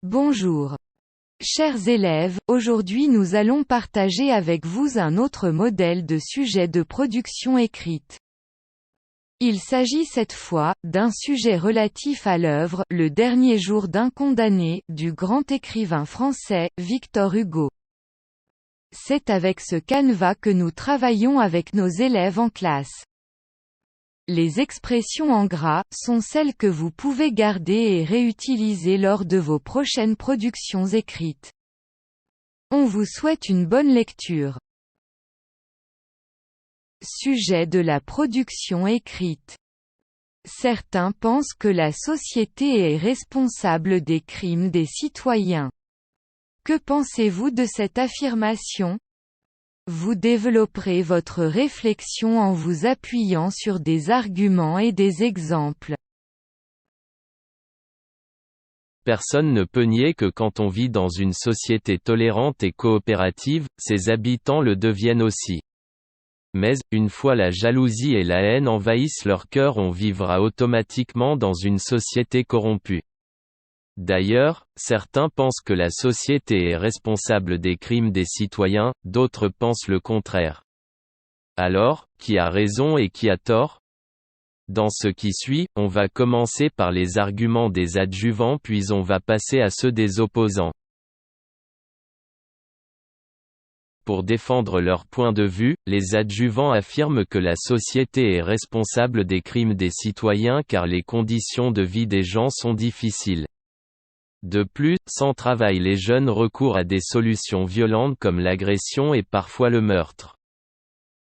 Bonjour. Chers élèves, aujourd'hui nous allons partager avec vous un autre modèle de sujet de production écrite. Il s'agit cette fois, d'un sujet relatif à l'œuvre « Le dernier jour d'un condamné » du grand écrivain français, Victor Hugo. C'est avec ce canevas que nous travaillons avec nos élèves en classe. Les expressions en gras sont celles que vous pouvez garder et réutiliser lors de vos prochaines productions écrites. On vous souhaite une bonne lecture. Sujet de la production écrite. Certains pensent que la société est responsable des crimes des citoyens. Que pensez-vous de cette affirmation ? Vous développerez votre réflexion en vous appuyant sur des arguments et des exemples. Personne ne peut nier que quand on vit dans une société tolérante et coopérative, ses habitants le deviennent aussi. Mais, une fois la jalousie et la haine envahissent leur cœur, on vivra automatiquement dans une société corrompue. D'ailleurs, certains pensent que la société est responsable des crimes des citoyens, d'autres pensent le contraire. Alors, qui a raison et qui a tort ? Dans ce qui suit, on va commencer par les arguments des adjuvants puis on va passer à ceux des opposants. Pour défendre leur point de vue, les adjuvants affirment que la société est responsable des crimes des citoyens car les conditions de vie des gens sont difficiles. De plus, sans travail les jeunes recourent à des solutions violentes comme l'agression et parfois le meurtre.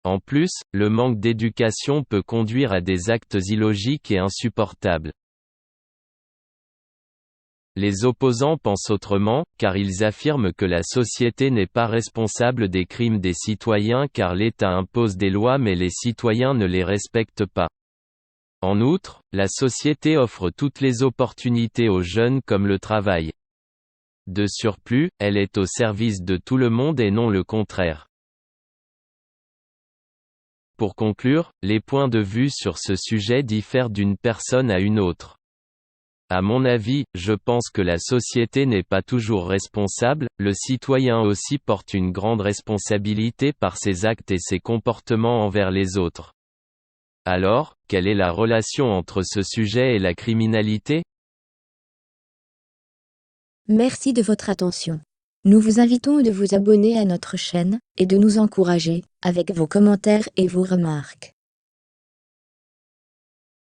En plus, le manque d'éducation peut conduire à des actes illogiques et insupportables. Les opposants pensent autrement, car ils affirment que la société n'est pas responsable des crimes des citoyens car l'État impose des lois mais les citoyens ne les respectent pas. En outre, la société offre toutes les opportunités aux jeunes comme le travail. De surplus, elle est au service de tout le monde et non le contraire. Pour conclure, les points de vue sur ce sujet diffèrent d'une personne à une autre. À mon avis, je pense que la société n'est pas toujours responsable, le citoyen aussi porte une grande responsabilité par ses actes et ses comportements envers les autres. Alors, quelle est la relation entre ce sujet et la criminalité ? Merci de votre attention. Nous vous invitons de vous abonner à notre chaîne, et de nous encourager, avec vos commentaires et vos remarques.